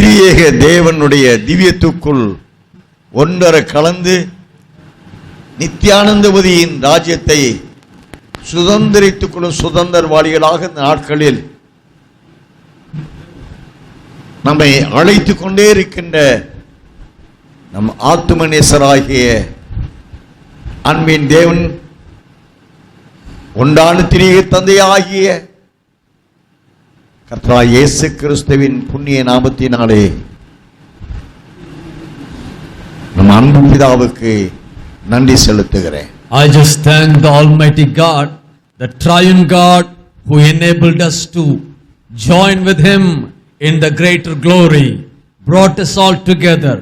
திரியேக தேவனுடைய திவ்யத்துக்குள் ஒன்றரை கலந்து நித்தியானந்தபதியின் ராஜ்யத்தை சுதந்திரித்துக் கொள்ளும் சுதந்திரவாளிகளாக இந்த நாட்களில் நம்மை அழைத்துக் கொண்டே இருக்கின்ற நம் ஆத்துமநேசராகிய அன்பின் தேவன் ஒன்றான திரியேக தந்தையாகிய கர்த்தராகிய இயேசு கிறிஸ்துவின் புண்ணிய நாமத்தினாலே நம் அன்பு பிதாவுக்கு நன்றி செலுத்துகிறேன். I just thank the Almighty God, the Triune God, who enabled us to join with Him in the greater glory, brought us all together,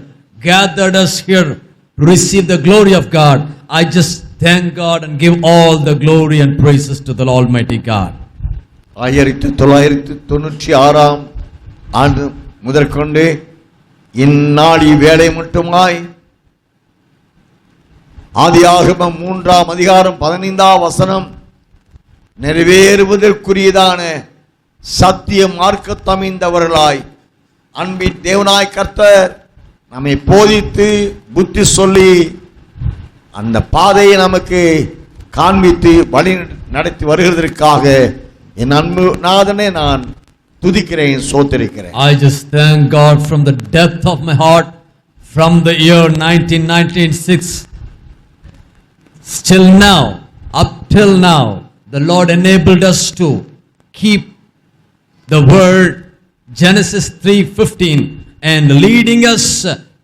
gathered us here to receive the glory of God. I just thank God and give all the glory and praises to the Almighty God. 1996 ஆண்டு முதற்கொண்டு இந்நாள் வேளை மட்டுமாய் ஆதியாகமம் 3ஆம் அதிகாரம் 15ஆம் வசனம் நிறைவேறுவதற்குரியதான சத்திய மார்க்கத்தமைந்தவர்களாய் அன்பின் தேவனாய் கர்த்தர் நம்மை போதித்து புத்தி சொல்லி அந்த பாதையை நமக்கு காண்பித்து வழி நடத்தி வருகிறதற்காக என் அன்பு நாதனை நான் துதிக்கிறேன், சோத்திரிக்கிறேன். I just thank God from the depth of my heart, from the year 1996 still now, up till now, the Lord enabled us to keep the word Genesis 3:15 and leading us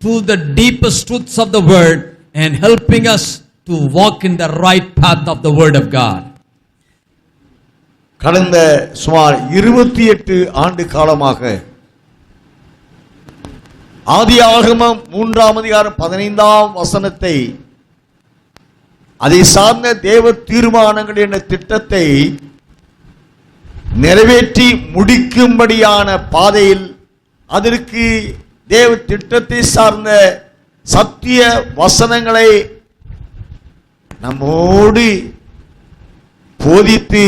to the deepest truths of the word and helping us to walk in the right path of the word of God. கடந்த சுமார் 28 ஆண்டு காலமாக ஆதியாகமம் 3ஆம் அதிகாரம் 15ஆம் வசனத்தை அதை சார்ந்த தேவ தீர்மானங்கள் என்ற திட்டத்தை நிறைவேற்றி முடிக்கும்படியான பாதையில் அதற்கு தேவ திட்டத்தை சார்ந்த சத்திய வசனங்களை நம்மோடு போதித்து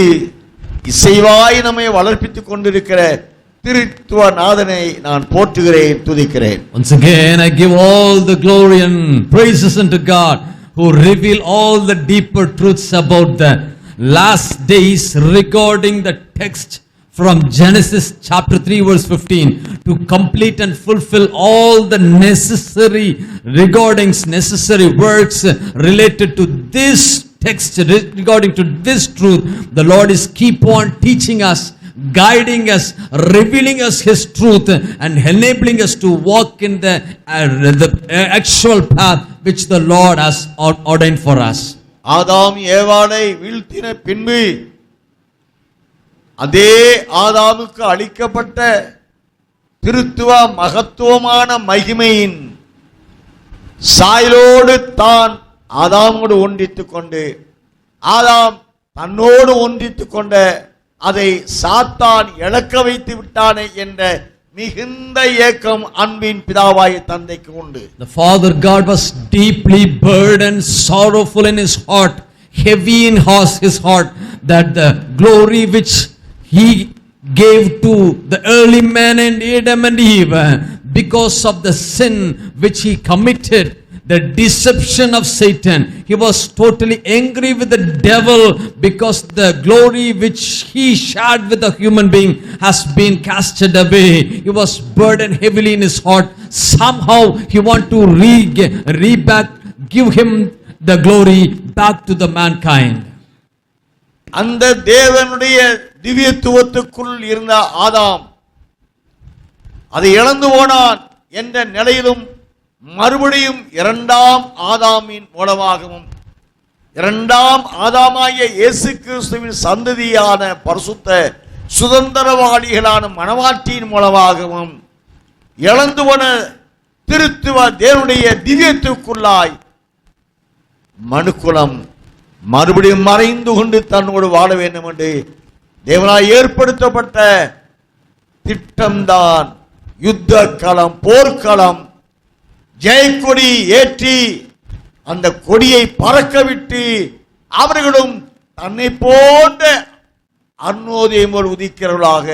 இசைவாய் நம்மை வளர்ப்பித்துக் கொண்டிருக்கிற திருத்துவ நாதனை நான் போற்றுகிறேன், துதிக்கிறேன். Once again I give all the glory and praises unto God who reveal all the deeper truths about the last days regarding the text from Genesis chapter 3 verse 15 to complete and fulfill all the necessary regardings, necessary works related to this text, regarding to this truth. The Lord is keep on teaching us, guiding us, revealing us His truth and enabling us to walk in the actual path which the Lord has ordained for us. ஆதாம் ஏவாளை வீழ்த்தின பின்பு அதே ஆதாமுக்கு அளிக்கப்பட்ட திருத்துவ மகத்துவமான மகிமையின் சாயலோடு தான் ஆதாமோடு ஒன்றித்துக் கொண்டு ஆதாம் தன்னோடு ஒன்றித்துக் கொண்ட அதை சாத்தான் இழக்க வைத்து விட்டானே என்ற மிகுந்த ஏக்கம் அன்பின் பிதாவாய தந்தைக்கு உண்டு. The Father God was deeply burdened, sorrowful in his heart, heavy in his heart, that the glory which He gave to the early man and Adam and Eve, because of the sin which he committed, the deception of Satan, he was totally angry with the devil because the glory which he shared with a human being has been casted away. He was burdened heavily in his heart. Somehow he want to give him the glory back to the mankind. அந்த தேவனுடைய திவ்யத்துவத்துக்குள் இருந்த ஆதாம் அதை இழந்து போனான் என்ற நிலையிலும் மறுபடியும் இரண்டாம் ஆதாமின் மூலமாகவும் இரண்டாம் ஆதாமாகிய இயேசு கிறிஸ்துவின் சந்ததியான பரிசுத்த சுதந்திரவாளிகளான மனவாட்டியின் மூலமாகவும் இழந்து போன திருத்துவ தேவனுடைய திவ்யத்துக்குள்ளாய் மனுக்குலம் மறுபடியும் மறைந்து கொண்டு தன்னோடு வாழ வேண்டும் என்று தேவனால் ஏற்படுத்தப்பட்ட திட்டம்தான் யுத்த களம், போர்க்களம். ஜெயக்கொடி ஏற்றி அந்த கொடியை பறக்க விட்டு அவர்களும் தன்னை போன்ற அருணோதயம் உதிக்கிறவர்களாக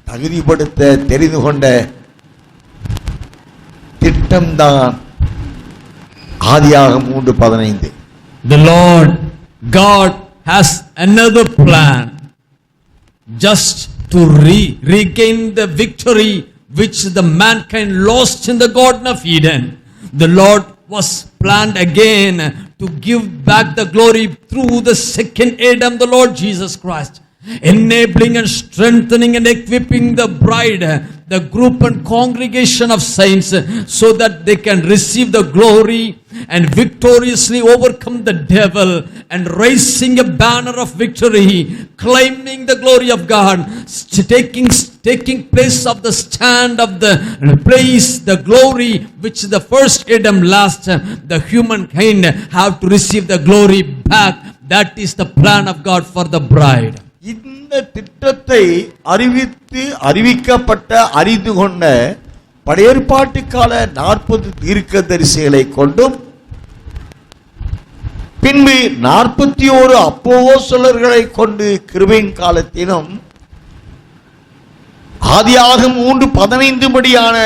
தகுதிப்படுத்த தெரிந்து கொண்ட திட்டம்தான் ஆதியாகமம் 3:15. The Lord God has another plan just to regain the victory which the mankind lost in the Garden of Eden. The Lord was planned again to give back the glory through the second Adam, the Lord Jesus Christ, enabling and strengthening and equipping the bride, the group and congregation of saints, so that they can receive the glory and victoriously overcome the devil and raising a banner of victory, claiming the glory of God, taking place of the stand of the place, the glory which the first Adam lost. The humankind have to receive the glory back. That is the plan of God for the bride. இந்த திட்டத்தை அறிந்து கொண்ட பழையேற்பாட்டு கால 40 தீர்க்கதரிசிகளை கொண்டும் பின்பு 41 அப்போஸ்தலர்களை கொண்டு கிருபையின் காலத்திலும் ஆதியாகமம் 3:15 படியான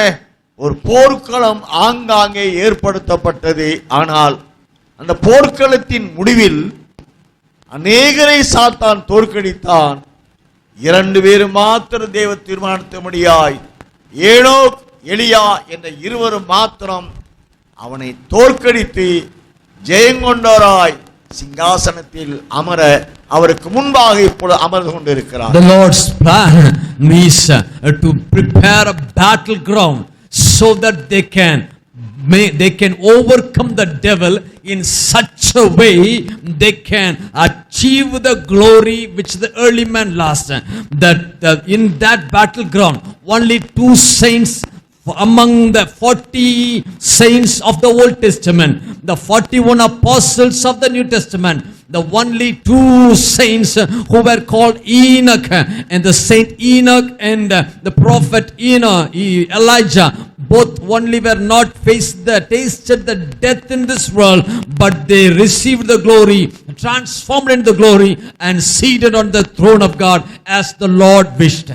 ஒரு போர்க்களம் ஆங்காங்கே ஏற்படுத்தப்பட்டது. ஆனால் அந்த போர்க்களத்தின் முடிவில் அநேகரை சாத்தான் தோற்கடித்தான். 2 பேரும் மாத்திரம் தேவ தீர்மானித்தபடியாய் ஏனோக் எலியா என்ற இருவரும் மாத்திரம் அவனை தோற்கடித்து ஜெயங்கொண்டவராய் சிங்காசனத்தில் அமர அவருக்கு முன்பாக இப்பொழுது அமர்ந்து கொண்டிருக்கிறார். The Lord's plan is to prepare a battleground so that they can overcome the devil in such a way they can achieve the glory which the early man lost. That in that battleground only 2 saints among the 40 saints of the Old Testament, the 41 apostles of the New Testament, the only 2 saints who were called Enoch, and the saint Enoch and the prophet Elijah, both only were not tasted the death in this world, but they received the glory, transformed into the glory, and seated on the throne of God as the Lord wished.